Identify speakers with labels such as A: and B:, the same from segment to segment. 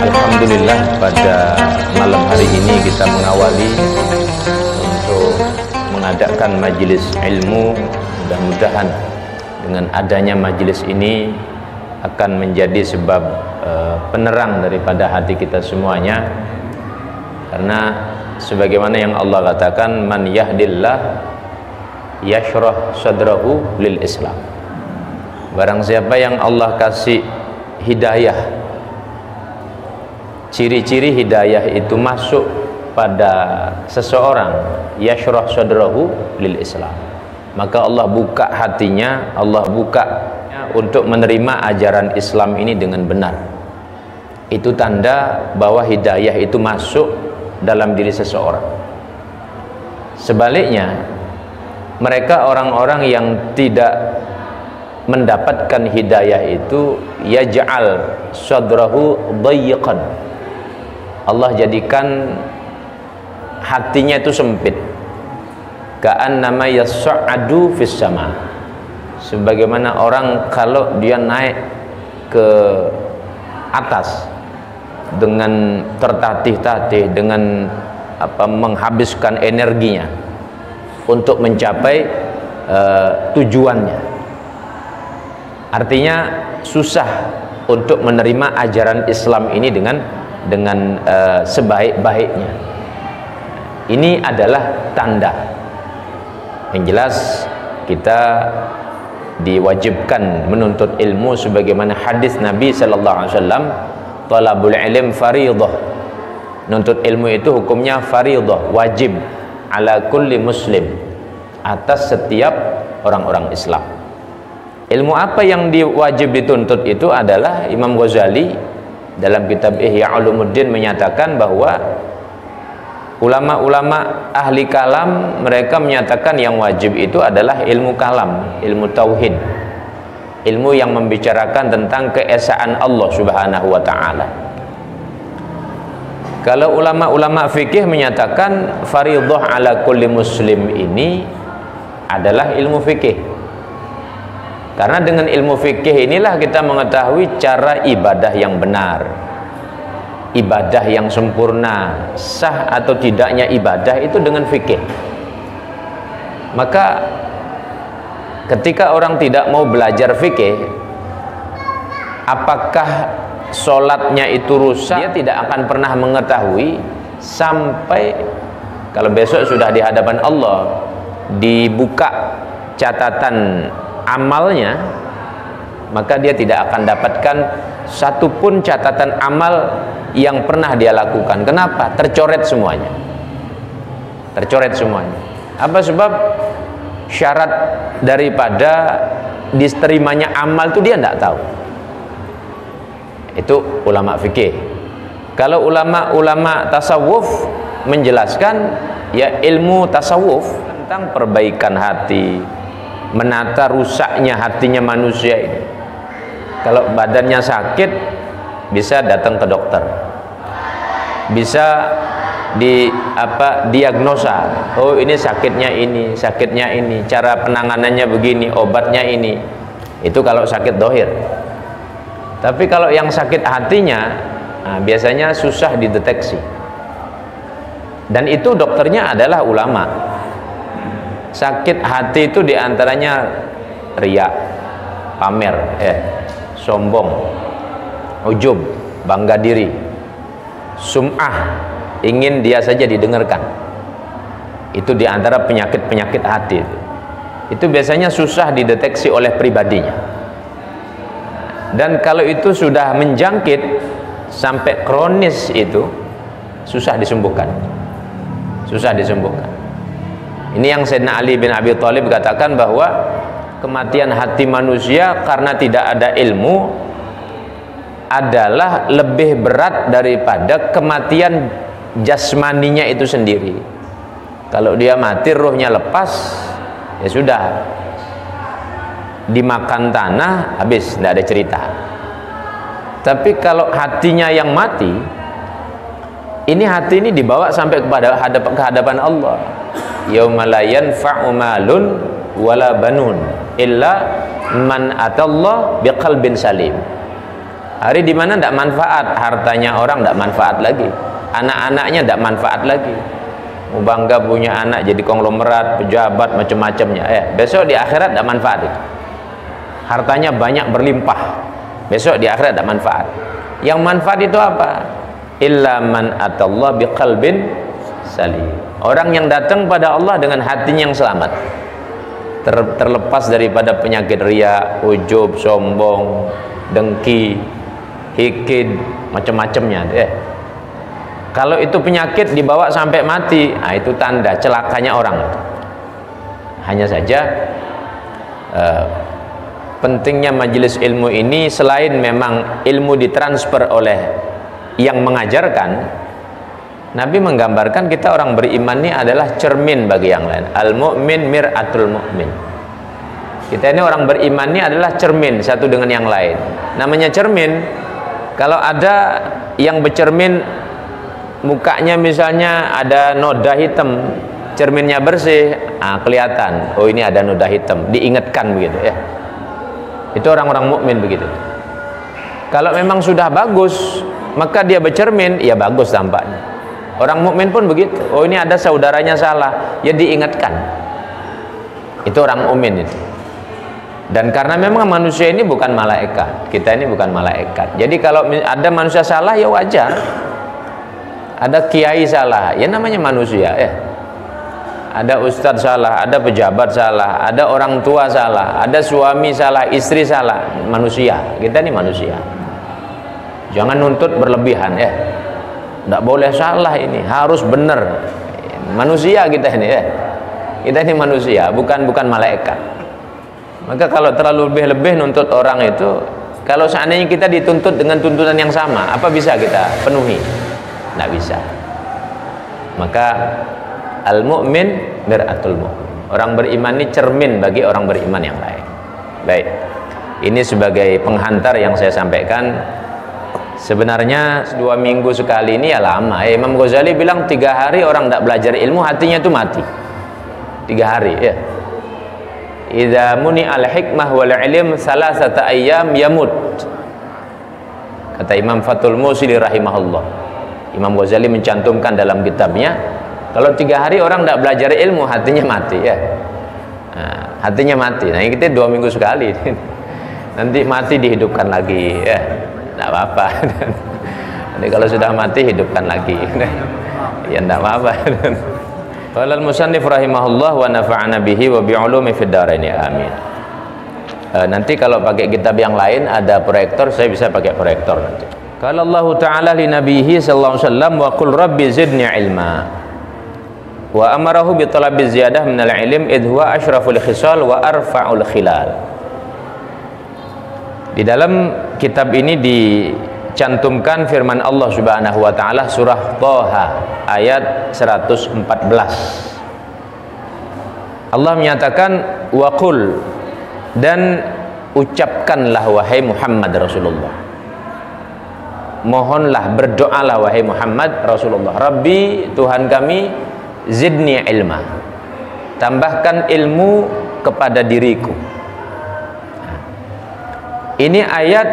A: Alhamdulillah, pada malam hari ini kita mengawali untuk mengadakan majelis ilmu. Mudah-mudahan dengan adanya majelis ini akan menjadi sebab penerang daripada hati kita semuanya, karena sebagaimana yang Allah katakan, man yahdillah yashrah sadrahu lil Islam. Barang siapa yang Allah kasih hidayah, ciri-ciri hidayah itu masuk pada seseorang, yashrah sadrahu lil Islam, maka Allah buka hatinya, Allah buka untuk menerima ajaran Islam ini dengan benar. Itu tanda bahwa hidayah itu masuk dalam diri seseorang. Sebaliknya, mereka orang-orang yang tidak mendapatkan hidayah itu, yaj'al sadrahu dayyiqan, Allah jadikan hatinya itu sempit, ka'annama yas'adu fis sama, sebagaimana orang kalau dia naik ke atas dengan tertatih-tatih, dengan menghabiskan energinya untuk mencapai tujuannya. Artinya susah untuk menerima ajaran Islam ini dengan sebaik-baiknya. Ini adalah tanda. Yang jelas kita diwajibkan menuntut ilmu sebagaimana hadis Nabi sallallahu alaihi wasallam, talabul ilm fariidah. Nuntut ilmu itu hukumnya fariidah, wajib ala kulli muslim, atas setiap orang-orang Islam. Ilmu apa yang wajib dituntut itu adalah, Imam Ghazali dalam kitab Ihya Ulumuddin menyatakan bahwa ulama-ulama ahli kalam mereka menyatakan yang wajib itu adalah ilmu kalam, ilmu tauhid, ilmu yang membicarakan tentang keesaan Allah Subhanahu wa taala. Kalau ulama-ulama fikih menyatakan fardhu ala kulli muslim ini adalah ilmu fikih. Karena dengan ilmu fikih inilah kita mengetahui cara ibadah yang benar, ibadah yang sempurna, sah atau tidaknya ibadah itu dengan fikih. Maka ketika orang tidak mau belajar fikih, apakah sholatnya itu rusak, dia tidak akan pernah mengetahui sampai kalau besok sudah di hadapan Allah dibuka catatan amalnya, maka dia tidak akan dapatkan satupun catatan amal yang pernah dia lakukan. Kenapa? Tercoret semuanya. Tercoret semuanya. Apa sebab? Syarat daripada diterimanya amal itu dia tidak tahu. Itu ulama fikih. Kalau ulama tasawuf menjelaskan, ya ilmu tasawuf tentang perbaikan hati, menata rusaknya hatinya manusia ini. Kalau badannya sakit, bisa datang ke dokter, bisa diagnosa, oh ini sakitnya ini, cara penanganannya begini, obatnya ini. Itu kalau sakit dohir. Tapi kalau yang sakit hatinya, biasanya susah dideteksi, dan itu dokternya adalah ulama. Sakit hati itu diantaranya riya, pamer, sombong, ujub, bangga diri, sum'ah, ingin dia saja didengarkan. Itu diantara penyakit-penyakit hati. Itu biasanya susah dideteksi oleh pribadinya. Dan kalau itu sudah menjangkit sampai kronis, itu susah disembuhkan. Susah disembuhkan. Ini yang Sayyidina Ali bin Abi Thalib katakan bahwa kematian hati manusia karena tidak ada ilmu adalah lebih berat daripada kematian jasmaninya itu sendiri. Kalau dia mati, ruhnya lepas, ya sudah, dimakan tanah, habis, tidak ada cerita. Tapi kalau hatinya yang mati, ini hati ini dibawa sampai kepada kehadapan Allah. Yauma la yanfa'u malun wala banun illa man atallah biqalbin salim. Hari di mana tidak manfaat, hartanya orang tidak manfaat lagi, anak-anaknya tidak manfaat lagi. Mau bangga punya anak jadi konglomerat, pejabat, macam-macamnya. Besok di akhirat tidak manfaat itu. Hartanya banyak berlimpah, besok di akhirat tidak manfaat. Yang manfaat itu apa? Illa man atallah biqalbin salim. Orang yang datang pada Allah dengan hatinya yang selamat, terlepas daripada penyakit riya, ujub, sombong, dengki, hikid, macam-macamnya. Kalau itu penyakit dibawa sampai mati, nah itu tanda celakanya orang. Hanya saja pentingnya majelis ilmu ini, selain memang ilmu ditransfer oleh yang mengajarkan, Nabi menggambarkan kita orang beriman ini adalah cermin bagi yang lain. Al-mu'min mir'atul mu'min. Kita ini orang beriman ini adalah cermin satu dengan yang lain. Namanya cermin, kalau ada yang bercermin, mukanya misalnya ada noda hitam, cerminnya bersih, kelihatan, oh ini ada noda hitam, diingatkan begitu ya. Itu orang-orang mukmin begitu. Kalau memang sudah bagus, maka dia bercermin, ya bagus tampaknya. Orang mukmin pun begitu. Oh ini ada saudaranya salah, ya diingatkan. Itu orang mukmin itu. Dan karena memang manusia ini bukan malaikat, kita ini bukan malaikat. Jadi kalau ada manusia salah ya wajar. Ada kiai salah, ya namanya manusia ya. Ada ustadz salah, ada pejabat salah, ada orang tua salah, ada suami salah, istri salah, manusia. Kita ini manusia. Jangan nuntut berlebihan ya. Tidak boleh salah, ini harus benar. Manusia kita ini ya. Kita ini manusia, bukan malaikat. Maka kalau terlalu lebih-lebih nuntut orang itu, kalau seandainya kita dituntut dengan tuntutan yang sama, apa bisa kita penuhi? Tidak bisa. Maka al-mu'min mir'atul mu'min. Orang beriman ini cermin bagi orang beriman yang lain. Baik. Ini sebagai penghantar yang saya sampaikan. Sebenarnya 2 minggu sekali ini ya lama. Imam Ghazali bilang 3 hari orang tidak belajar ilmu, hatinya itu mati. 3 hari ya. Idza muni al hikmah wal ilm salasata ayyam yamut. Kata Imam Fathul Musili rahimahullah. Imam Ghazali mencantumkan dalam kitabnya, kalau 3 hari orang tidak belajar ilmu, hatinya mati ya. Nah, hatinya mati. Nah kita 2 minggu sekali. Nanti mati dihidupkan lagi ya. Tidak apa-apa. Jadi kalau sudah mati hidupkan lagi. Ya tidak apa-apa. Qala al-musannif rahimahullah wa nafa'ana bihi wa bi'ulumi fid dharain amin. Nanti kalau pakai kitab yang lain ada proyektor, saya bisa pakai proyektor nanti. Qala Allah Ta'ala li nabihi sallallahu alaihi wasallam wa qul rabbi zidni ilma. Wa amarahu bi talabi ziyadah minal ilm idh huwa asyraful khisal wa arfa'ul khilal. Di dalam kitab ini dicantumkan firman Allah Subhanahu wa taala surah Thaha ayat 114. Allah menyatakan wa qul, dan ucapkanlah wahai Muhammad Rasulullah. Mohonlah, berdoalah wahai Muhammad Rasulullah. Rabbi, Tuhan kami, zidni ilma. Tambahkan ilmu kepada diriku. Ini ayat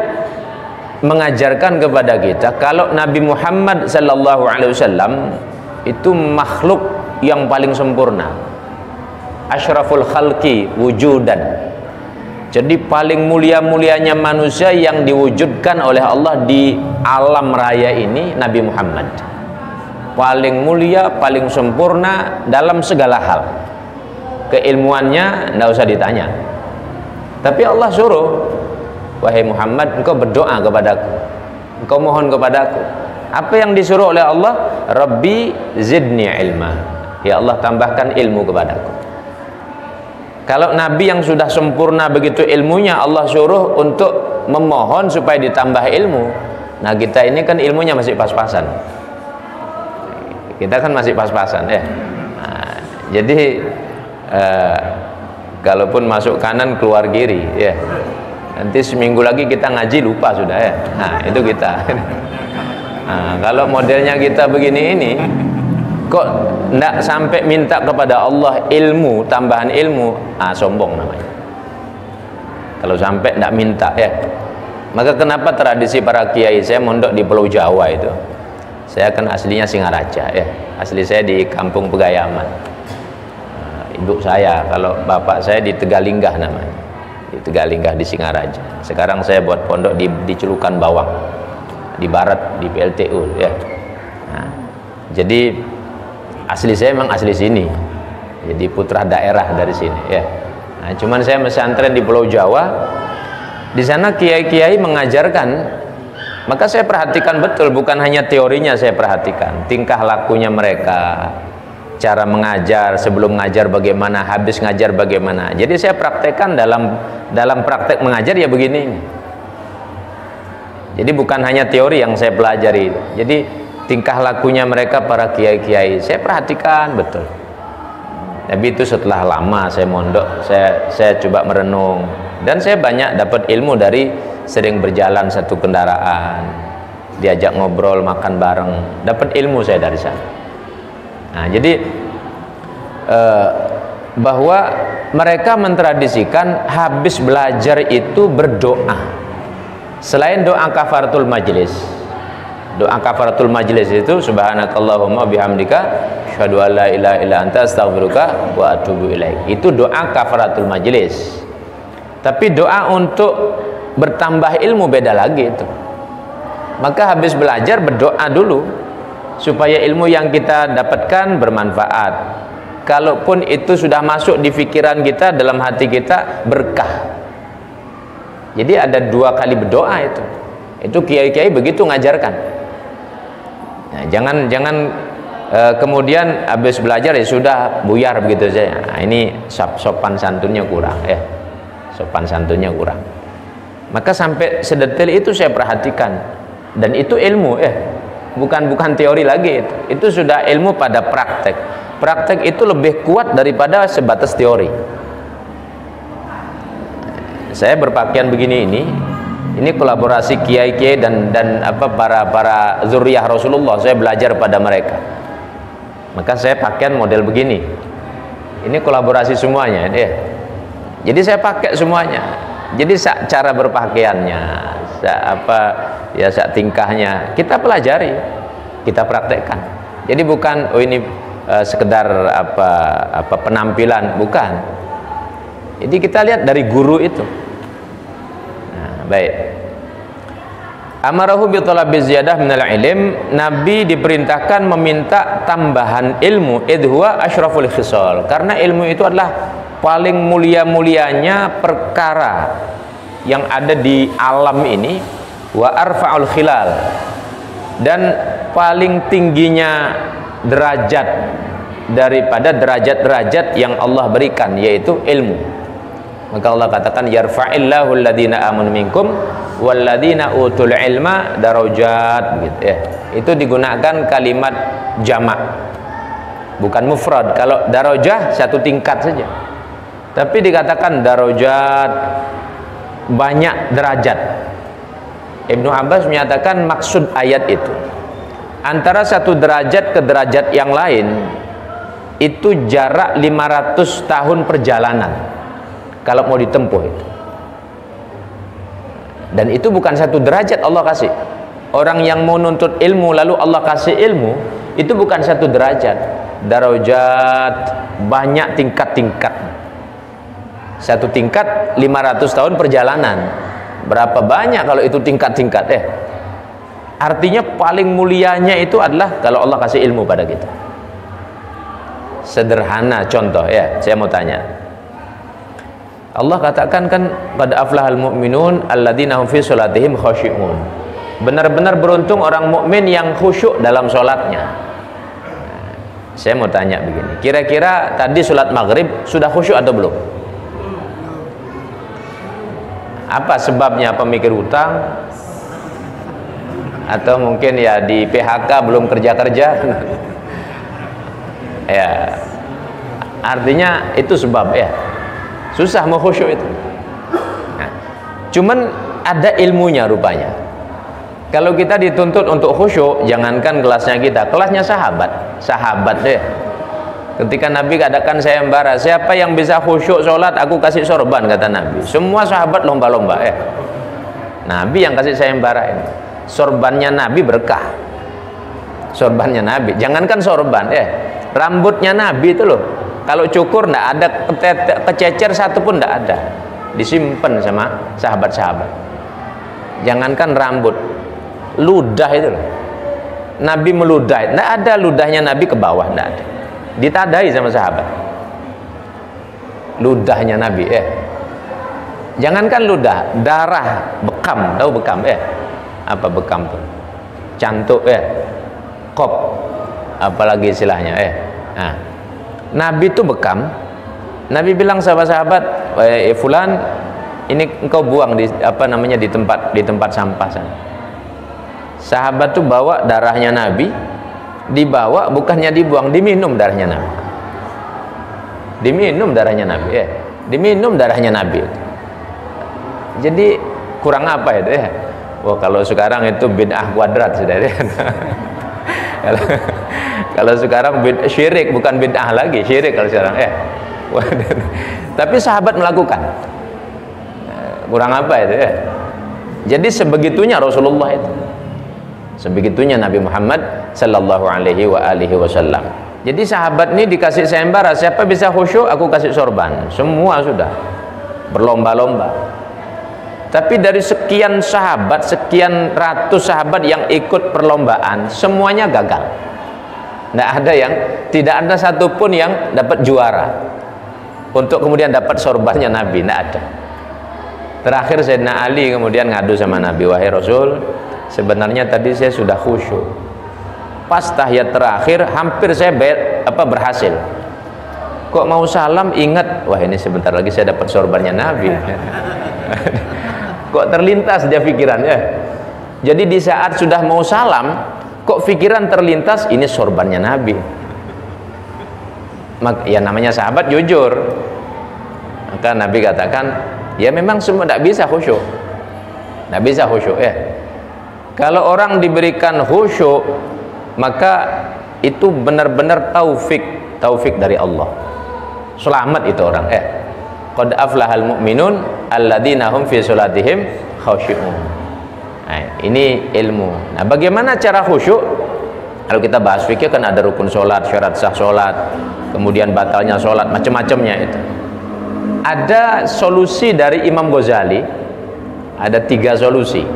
A: mengajarkan kepada kita kalau Nabi Muhammad sallallahu alaihi wasallam itu makhluk yang paling sempurna, asyraful khalqi wujudan. Jadi paling mulia-mulianya manusia yang diwujudkan oleh Allah di alam raya ini Nabi Muhammad. Paling mulia, paling sempurna dalam segala hal. Keilmuannya tidak usah ditanya. Tapi Allah suruh, wahai Muhammad, engkau berdoa kepadaku, engkau mohon kepadaku. Apa yang disuruh oleh Allah? Rabbi zidni ilma. Ya Allah, tambahkan ilmu kepadaku. Kalau Nabi yang sudah sempurna begitu ilmunya, Allah suruh untuk memohon supaya ditambah ilmu. Nah kita ini kan ilmunya masih pas-pasan. Kita kan masih pas-pasan ya. Nah, jadi kalaupun masuk kanan keluar kiri ya. Nanti seminggu lagi kita ngaji lupa sudah ya. Nah itu kita. Nah, kalau modelnya kita begini ini, Kok tidak sampai minta kepada Allah ilmu, tambahan ilmu, sombong namanya. Kalau sampai tidak minta ya. Maka kenapa tradisi para kiai, saya mondok di Pulau Jawa itu, saya kan aslinya Singaraja ya, asli saya di Kampung Pegayaman. Ibu saya, kalau bapak saya di Tegalinggah namanya, di Tegalinggah di Singaraja. Sekarang saya buat pondok di Celukan Bawang, di barat, di PLTU ya. Nah, jadi asli saya memang asli sini, jadi putra daerah dari sini ya. Nah, cuman saya pesantren di Pulau Jawa. Di sana kiai-kiai mengajarkan, maka saya perhatikan betul, bukan hanya teorinya saya perhatikan, tingkah lakunya mereka, cara mengajar, sebelum mengajar bagaimana, habis ngajar bagaimana. Jadi saya praktekkan dalam praktek mengajar ya begini. Jadi bukan hanya teori yang saya pelajari. Jadi tingkah lakunya mereka para kiai-kiai saya perhatikan betul. Tapi itu setelah lama saya mondok, saya coba merenung, dan saya banyak dapat ilmu dari sering berjalan satu kendaraan, diajak ngobrol, makan bareng, dapat ilmu saya dari sana. Nah, jadi bahwa mereka mentradisikan habis belajar itu berdoa. Selain doa kafaratul majlis, doa kafaratul majlis itu subhanakallahumma bihamdika asyhadu an la ilaha illa anta astaghfiruka wa atubu ilaik. Itu doa kafaratul majlis. Tapi doa untuk bertambah ilmu beda lagi itu. Maka habis belajar berdoa dulu supaya ilmu yang kita dapatkan bermanfaat. Kalaupun itu sudah masuk di pikiran kita, dalam hati kita, berkah. Jadi ada 2 kali berdoa itu. Itu kiai-kiai begitu ngajarkan. Nah, jangan kemudian habis belajar ya sudah buyar begitu saja. Nah, ini sopan santunnya kurang ya. Sopan santunnya kurang. Maka sampai sedetail itu saya perhatikan, dan itu ilmu ya. Bukan teori lagi itu. Itu sudah ilmu pada praktek. Praktek itu lebih kuat daripada sebatas teori. Saya berpakaian begini ini kolaborasi kiai-kiai dan para zuriyah Rasulullah. Saya belajar pada mereka. Maka saya pakaian model begini. Ini kolaborasi semuanya ya. Jadi saya pakai semuanya. Jadi cara berpakaiannya, tingkahnya kita pelajari, kita praktekkan. Jadi bukan ini sekedar penampilan, bukan. Jadi kita lihat dari guru itu. Nah, baik. Amarahu bi talabi ziyadah minal ilm, Nabi diperintahkan meminta tambahan ilmu, idhuwa asyraful khisal, karena ilmu itu adalah paling mulia-mulianya perkara yang ada di alam ini, wa arfa'ul khilal, dan paling tingginya derajat daripada derajat-derajat yang Allah berikan, yaitu ilmu. Maka Allah katakan yarfa'illahu alladhina amanu minkum walladhina utul ilma darajat gitu ya. Itu digunakan kalimat jamak, bukan mufrad. Kalau darajah satu tingkat saja, tapi dikatakan darajat, banyak derajat. Ibnu Abbas menyatakan maksud ayat itu antara satu derajat ke derajat yang lain itu jarak 500 tahun perjalanan kalau mau ditempuh itu. Dan itu bukan satu derajat Allah kasih. Orang yang mau nuntut ilmu lalu Allah kasih ilmu, itu bukan satu derajat. Darajat, banyak tingkat-tingkat. Satu tingkat 500 tahun perjalanan. Berapa banyak kalau itu tingkat-tingkat Artinya paling mulianya itu adalah kalau Allah kasih ilmu pada kita. Sederhana contoh ya, saya mau tanya. Allah katakan kan pada aflahal mu'minun alladzina hum fi sholatihim khashi'un. Benar-benar beruntung orang mukmin yang khusyuk dalam sholatnya. Saya mau tanya begini, kira-kira tadi sholat maghrib sudah khusyuk atau belum? Apa sebabnya? Pemikir hutang, atau mungkin ya di PHK belum kerja-kerja? Ya, artinya itu sebab ya. Susah mau khusyuk itu. Nah, cuman ada ilmunya rupanya. Kalau kita dituntut untuk khusyuk, jangankan kelasnya kita, kelasnya sahabat deh. Ketika Nabi katakan sayembara, siapa yang bisa khusyuk sholat, aku kasih sorban, kata Nabi. Semua sahabat lomba-lomba. Nabi yang kasih sayembara ini. Sorbannya Nabi berkah. Sorbannya Nabi, jangankan sorban, rambutnya Nabi itu loh. Kalau cukur ndak ada kececer satu pun ndak ada, disimpan sama sahabat-sahabat. Jangankan rambut, ludah itu loh. Nabi meludah, ndak ada ludahnya Nabi ke bawah, ndak ada. Ditadai sama sahabat. Ludahnya Nabi, jangankan ludah, darah, bekam, tahu bekam, apa bekam tuh? Cantuk, kop, apalagi istilahnya, Nah, Nabi itu bekam. Nabi bilang sahabat-sahabat, fulan, ini engkau buang di di tempat sampah sana. Sahabat tuh bawa darahnya Nabi, dibawa bukannya dibuang, diminum darahnya Nabi. Diminum darahnya Nabi, diminum darahnya Nabi. Jadi kurang apa itu, Wah, kalau sekarang itu bid'ah kuadrat sudah. Kalau sekarang syirik, bukan bid'ah lagi, syirik kalau sekarang. Tapi sahabat melakukan. Kurang apa itu, Jadi sebegitunya Rasulullah itu. Sebegitunya Nabi Muhammad sallallahu alaihi wasallam. Jadi sahabat ini dikasih sayembara, siapa bisa khusyuk aku kasih sorban. Semua sudah berlomba-lomba. Tapi dari sekian sahabat, sekian ratus sahabat yang ikut perlombaan, semuanya gagal. Tidak ada satupun yang dapat juara untuk kemudian dapat sorbannya Nabi, tidak ada. Terakhir Sayyidina Ali kemudian ngadu sama Nabi, wahai Rasul, sebenarnya tadi saya sudah khusyuk. Pas tahiyat terakhir hampir saya berhasil. Kok mau salam ingat, wah ini sebentar lagi saya dapat sorbannya Nabi. Kok terlintas dia pikirannya. Jadi di saat sudah mau salam, kok pikiran terlintas ini sorbannya Nabi. Ya namanya sahabat jujur. Maka Nabi katakan, ya memang semua tidak bisa khusyuk. Tidak bisa khusyuk, Kalau orang diberikan khusyuk, maka itu benar-benar taufik dari Allah. Selamat itu orang, Qad aflahal mu'minun alladzina hum fi sholatihim khashi'un. Nah, ini ilmu. Nah, bagaimana cara khusyuk? Kalau kita bahas fikih kan ada rukun sholat, syarat sah sholat, kemudian batalnya sholat, macam-macamnya itu. Ada solusi dari Imam Ghazali, ada 3 solusi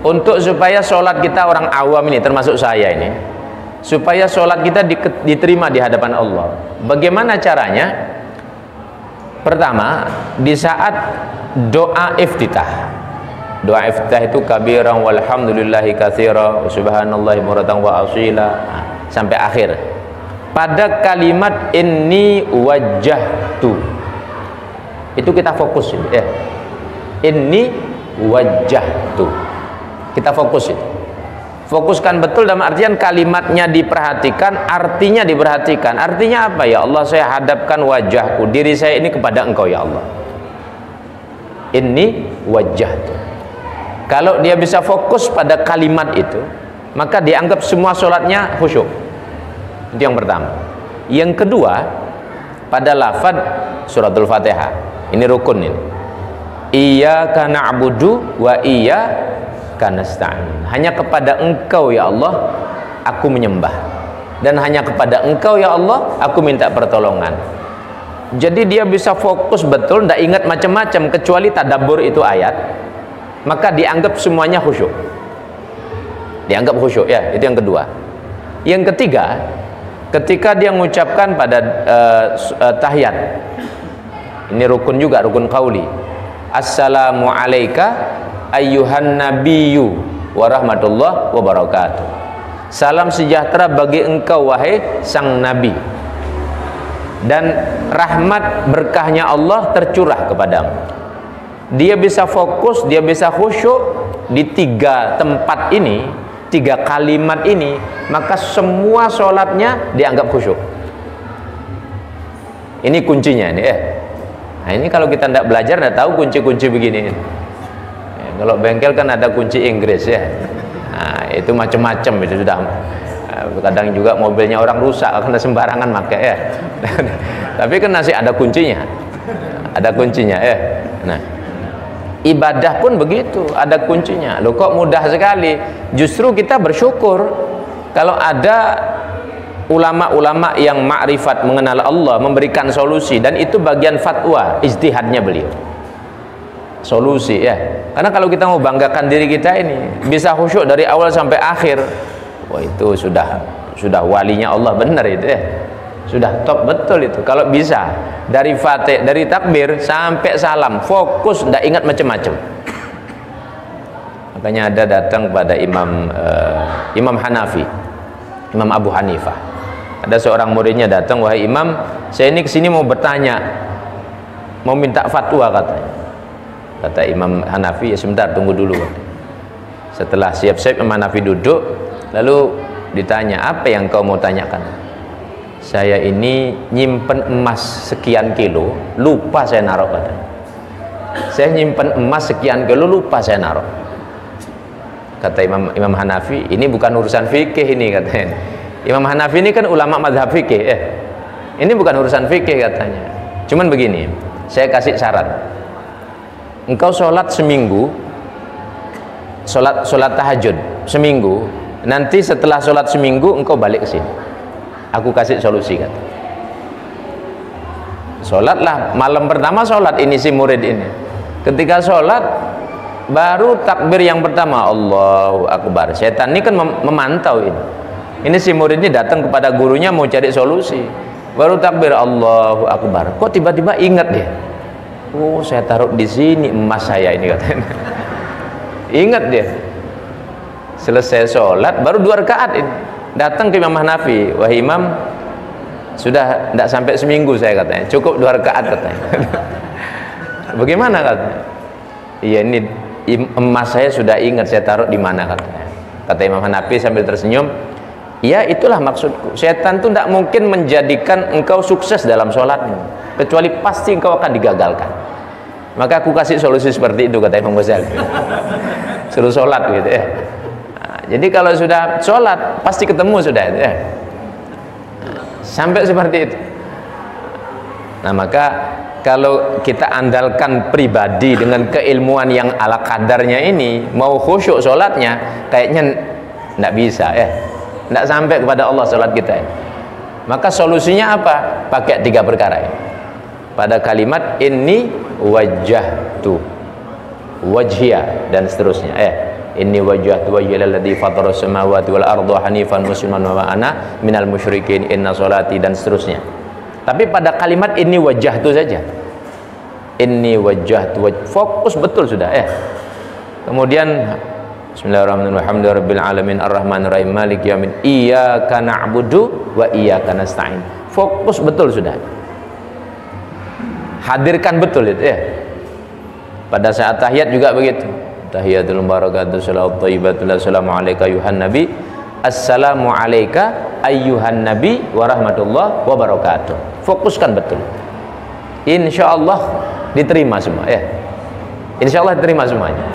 A: untuk supaya sholat kita orang awam ini, termasuk saya ini, supaya sholat kita diterima di hadapan Allah. Bagaimana caranya? Pertama, di saat doa iftitah. Doa iftitah itu kabiran walhamdulillahi katsira wa subhanallahi muratan wa asila, sampai akhir. Pada kalimat inni wajjahtu, itu kita fokus, inni wajjahtu, kita fokus itu. Fokuskan betul dalam artian kalimatnya diperhatikan, artinya diperhatikan. Artinya apa? Ya Allah, saya hadapkan wajahku, diri saya ini kepada Engkau ya Allah. Inni wajjahtu. Kalau dia bisa fokus pada kalimat itu, maka dianggap semua sholatnya khusyuk. Itu yang pertama. Yang kedua, pada lafaz suratul Fatihah. Ini rukun ini. Iyyaka na'budu wa iyyaka nasta'in. Hanya kepada Engkau ya Allah aku menyembah, dan hanya kepada Engkau ya Allah aku minta pertolongan. Jadi dia bisa fokus betul, tidak ingat macam-macam kecuali tadabbur itu ayat, maka dianggap semuanya khusyuk. Dianggap khusyuk, ya. Itu yang kedua. Yang ketiga, ketika dia mengucapkan pada tahiyat, ini rukun juga, rukun qauli. Assalamu alayka ayyuhan nabiyyu wa rahmatullah wa barakatuh. Salam sejahtera bagi engkau wahai sang nabi, dan rahmat berkahnya Allah tercurah kepadamu. Dia bisa fokus, dia bisa khusyuk di 3 tempat ini, 3 kalimat ini, maka semua sholatnya dianggap khusyuk. Ini kuncinya ini. Nah ini kalau kita tidak belajar, tidak tahu kunci-kunci begini. Kalau bengkel kan ada kunci Inggris ya. Nah, itu macam-macam itu sudah. Kadang juga mobilnya orang rusak karena sembarangan pakai ya. Tapi kan masih ada kuncinya. Ada kuncinya ya. Nah, ibadah pun begitu, ada kuncinya. Loh kok mudah sekali. Justru kita bersyukur kalau ada ulama-ulama yang ma'rifat mengenal Allah, memberikan solusi, dan itu bagian fatwa ijtihadnya beliau. Solusi ya. Karena kalau kita mau banggakan diri kita ini bisa khusyuk dari awal sampai akhir, wah itu sudah walinya Allah benar itu ya. Sudah top betul itu. Kalau bisa dari fatih, dari takbir sampai salam fokus, tidak ingat macam-macam. Makanya ada datang pada Imam Hanafi, Imam Abu Hanifah. Ada seorang muridnya datang, wahai Imam, saya ini kesini mau bertanya, mau minta fatwa katanya. Kata Imam Hanafi, ya sebentar tunggu dulu. Setelah siap-siap Imam Hanafi duduk, lalu ditanya, apa yang kau mau tanyakan? Saya ini nyimpen emas sekian kilo, lupa saya naruh katanya. Saya nyimpen emas sekian kilo, lupa saya naruh. Kata Imam Hanafi, ini bukan urusan fikih ini katanya. Imam Hanafi ini kan ulama mazhab fikih ya. Ini bukan urusan fikih katanya. Cuman begini, saya kasih syarat. Engkau sholat seminggu, sholat tahajud seminggu, nanti setelah sholat seminggu engkau balik ke sini, aku kasih solusi kata. Sholatlah malam pertama, sholat ini si murid ini. Ketika sholat baru takbir yang pertama, Allahu Akbar. Setan ini kan memantau ini. Ini si murid ini datang kepada gurunya mau cari solusi. Baru takbir Allahu Akbar. Kok tiba-tiba ingat dia? Oh, saya taruh di sini emas saya ini katanya. Ingat dia. Selesai sholat baru 2 rakaat ini. Datang ke Imam Hanafi, wahai Imam, sudah tidak sampai seminggu saya katanya. Cukup 2 rakaat katanya. Bagaimana katanya? Iya, ini emas saya sudah ingat, saya taruh di mana katanya. Kata Imam Hanafi sambil tersenyum, ya itulah maksudku. Setan itu tidak mungkin menjadikan engkau sukses dalam sholatmu, kecuali pasti engkau akan digagalkan. Maka aku kasih solusi seperti itu, kata Imam Ghazali. Suruh sholat gitu ya. Nah, jadi kalau sudah sholat pasti ketemu sudah itu ya. Sampai seperti itu. Nah maka kalau kita andalkan pribadi dengan keilmuan yang ala kadarnya ini, mau khusyuk sholatnya kayaknya tidak bisa ya. Tidak sampai kepada Allah sholat kita ya. Maka solusinya apa? Pakai 3 perkara ya. Pada kalimat inni wajjahtu wajhiya dan seterusnya ya. Inni wajjahtu wajhiya alladzi fatara samawati wal arda hanifan musliman wa ana minal musyrikin inna sholati dan seterusnya. Tapi pada kalimat inni wajjahtu saja. Inni wajjahtu fokus betul sudah ya. Kemudian bismillahirrahmanirrahim, alhamdulillahirabbil alamin arrahmanir rahim maliki yaumiddin iyyaka na'budu wa iyyaka nasta'in. Fokus betul sudah. Hadirkan betul itu ya. Pada saat tahiyat juga begitu. Tahiyatul barakatuh salawat thayyibatul assalamu alayka ayuhan nabi, assalamu alayka ayyuhan nabi wa rahmatullah wa barakatuh. Fokuskan betul. Insyaallah diterima semua ya. Insyaallah diterima semuanya.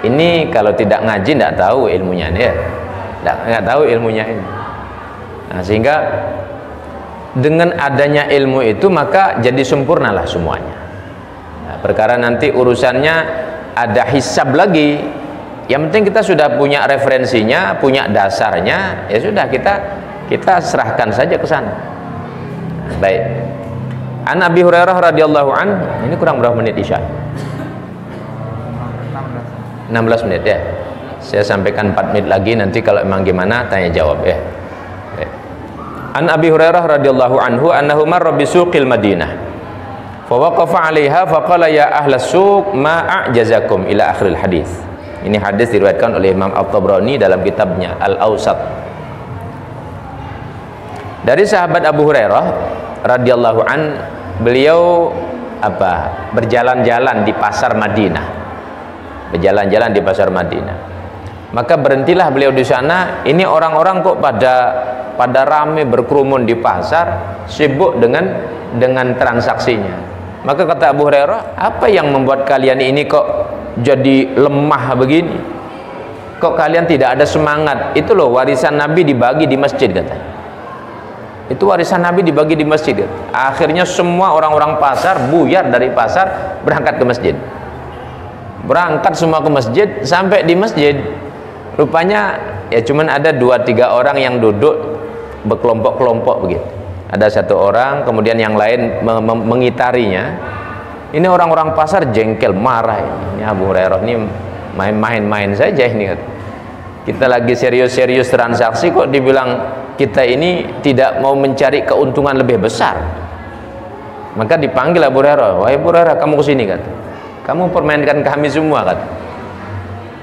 A: Ini kalau tidak ngaji tidak tahu ilmunya ini ya. Tidak tahu ilmunya ini. Nah, sehingga dengan adanya ilmu itu maka jadi sempurnalah semuanya. Nah, perkara nanti urusannya ada hisab lagi. Yang penting kita sudah punya referensinya, punya dasarnya, ya sudah kita serahkan saja ke sana. Nah, baik. An Abi Hurairah radhiyallahu an, ini kurang berapa menit Isya? 16 menit ya. Saya sampaikan 4 menit lagi, nanti kalau memang gimana tanya jawab ya. An Abi Hurairah radhiyallahu anhu annahu marra bi suqil Madinah. Fa waqafa 'alaiha fa qala ya ahlas suq ma a'jazakum ila akhiril hadis. Ini hadis diriwayatkan oleh Imam At-Tabrani dalam kitabnya Al-Awsat. Dari sahabat Abu Hurairah radhiyallahu an, beliau berjalan-jalan di pasar Madinah. Berjalan-jalan di pasar Madinah. Maka berhentilah beliau di sana. Ini orang-orang kok pada rame berkerumun di pasar, sibuk dengan transaksinya. Maka kata Abu Hurairah, apa yang membuat kalian ini kok jadi lemah begini? Kok kalian tidak ada semangat? Itu loh warisan Nabi dibagi di masjid kata. Itu warisan Nabi dibagi di masjid. Akhirnya semua orang-orang pasar buyar dari pasar berangkat ke masjid. Berangkat semua ke masjid, sampai di masjid rupanya ya cuman ada 2-3 orang yang duduk berkelompok-kelompok begitu. Ada satu orang, kemudian yang lain mengitarinya. Ini orang-orang pasar jengkel, marah ini Abu Hurairah ini main-main saja ini. Kita lagi serius-serius transaksi kok dibilang kita ini tidak mau mencari keuntungan lebih besar. Maka dipanggil Abu Hurairah, wahai Abu Hurairah, kamu kesini kata. Kamu permainkan kami semua kata.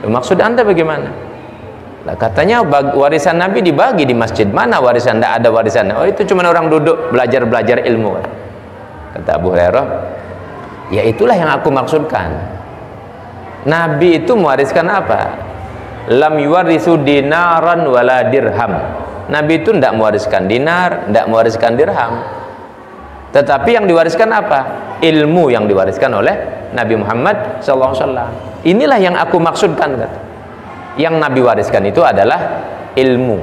A: Maksud anda bagaimana? Nah, katanya warisan Nabi dibagi di masjid. Mana warisan? Tidak ada warisan. Oh, itu cuma orang duduk belajar ilmu. Kata Abu Hurairah, ya itulah yang aku maksudkan. Nabi itu mewariskan apa? Lam yuwarithu dinaran wala dirham. Nabi itu tidak mewariskan dinar, tidak mewariskan dirham. Tetapi yang diwariskan apa? Ilmu yang diwariskan oleh Nabi Muhammad SAW. Inilah yang aku maksudkan kata. Yang Nabi wariskan itu adalah ilmu,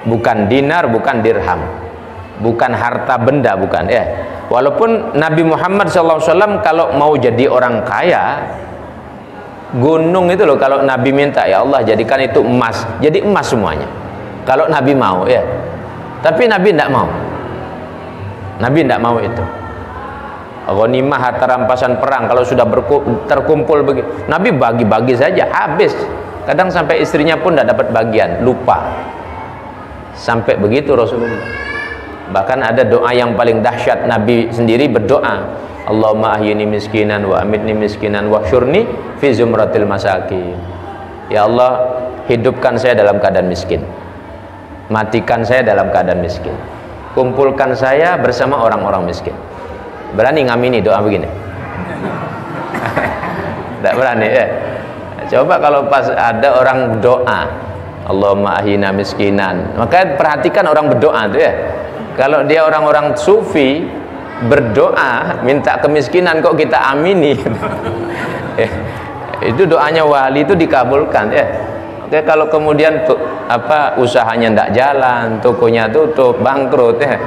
A: bukan dinar, bukan dirham, bukan harta benda, bukan ya. Walaupun Nabi Muhammad SAW kalau mau jadi orang kaya, gunung itu loh, kalau Nabi minta, ya Allah jadikan itu emas, jadi emas semuanya. Kalau Nabi mau ya, tapi Nabi tidak mau. Nabi tidak mau itu. Ghanimah, harta rampasan perang, kalau sudah terkumpul begitu, Nabi bagi-bagi saja, habis. Kadang sampai istrinya pun tidak dapat bagian, lupa. Sampai begitu Rasulullah. Bahkan ada doa yang paling dahsyat, Nabi sendiri berdoa, Allahumma ahyini miskinan wa amitni miskinan wa syurni fi zumratil masakin. Ya Allah, hidupkan saya dalam keadaan miskin, matikan saya dalam keadaan miskin, kumpulkan saya bersama orang-orang miskin. Berani ngamini doa begini? Tidak berani ya? Coba kalau pas ada orang doa Allahumma ahyina miskinan, maka perhatikan orang berdoa itu ya. Kalau dia orang-orang sufi berdoa minta kemiskinan kok kita amini. Itu doanya wali itu dikabulkan ya. Oke, kalau kemudian usahanya tidak jalan, tokonya tutup, bangkrut ya.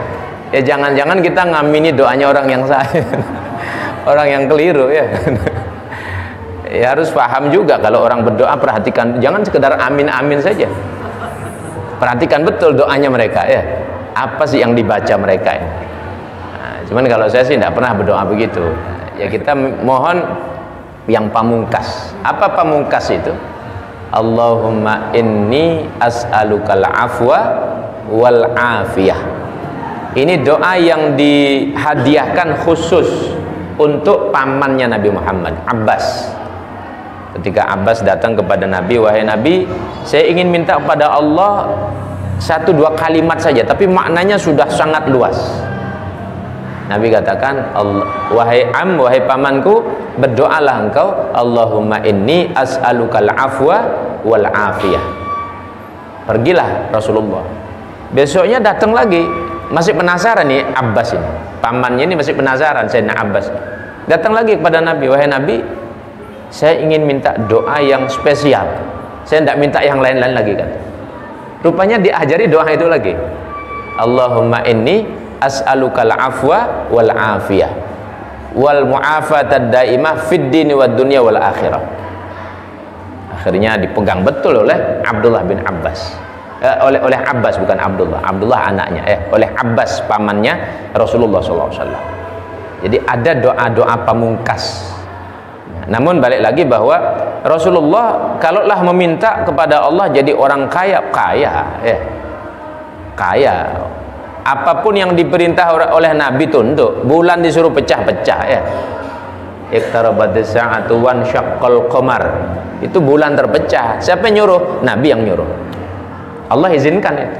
A: Ya jangan-jangan kita ngamini doanya orang yang sahih. Orang yang keliru ya. Ya harus paham juga kalau orang berdoa, perhatikan, jangan sekedar amin-amin saja. Perhatikan betul doanya mereka ya. Apa sih yang dibaca mereka ya? Nah, cuman kalau saya sih tidak pernah berdoa begitu. Ya kita mohon yang pamungkas. Apa pamungkas itu? Allahumma inni as'alukal afwa wal afiyah. Ini doa yang dihadiahkan khusus untuk pamannya Nabi Muhammad, Abbas. Ketika Abbas datang kepada Nabi, wahai Nabi, saya ingin minta kepada Allah 1-2 kalimat saja, tapi maknanya sudah sangat luas. Nabi katakan, wahai pamanku, berdoalah engkau, Allahumma inni as'alukal afwa wal afiyah. Pergilah Rasulullah. Besoknya datang lagi, masih penasaran nih Abbas ini, pamannya ini masih penasaran, Sayyidina Abbas. Datang lagi kepada Nabi, wahai Nabi, saya ingin minta doa yang spesial, saya tidak minta yang lain-lain lagi kan. Rupanya diajari doa itu lagi, Allahumma inni as'alukal afwa wal afiyah wal mu'afatad daimah fid dini wad dunya wal akhirah. Akhirnya dipegang betul oleh Abdullah bin Abbas, oleh Abbas, bukan Abdullah anaknya, oleh Abbas pamannya Rasulullah SAW. Jadi ada doa-doa pamungkas. Namun balik lagi bahwa Rasulullah kalaulah meminta kepada Allah jadi orang kaya ya, kaya, apapun yang diperintah oleh Nabi tunduk. Bulan disuruh pecah-pecah ya, iqtarabatis sa'atu wan syaqqal qamar, itu bulan terpecah. Siapa yang nyuruh? Nabi yang nyuruh. Allah izinkan itu.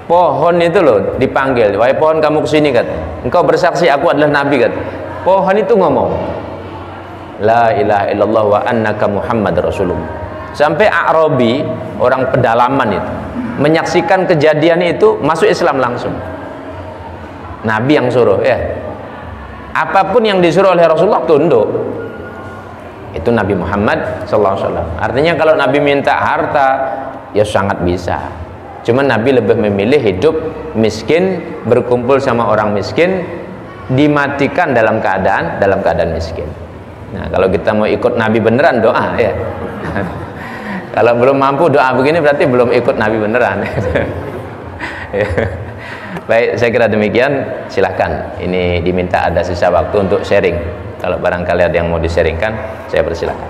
A: Pohon itu loh dipanggil, wahai pohon kamu kesini kata, engkau bersaksi aku adalah Nabi kata. Pohon itu ngomong, la ilaha illallah wa annaka Muhammad Rasulullah. Sampai A'rabi, orang pedalaman itu, menyaksikan kejadian itu, masuk Islam langsung. Nabi yang suruh ya. Apapun yang disuruh oleh Rasulullah tunduk. Itu Nabi Muhammad SAW. Artinya kalau Nabi minta harta, ya sangat bisa. Cuma Nabi lebih memilih hidup miskin, berkumpul sama orang miskin, dimatikan dalam keadaan miskin. Nah, kalau kita mau ikut Nabi beneran, doa ya. Kalau belum mampu doa begini berarti belum ikut Nabi beneran. Baik, saya kira demikian. Silahkan, ini diminta ada sisa waktu untuk sharing. Kalau barangkali ada yang mau di-sharingkan, saya persilakan.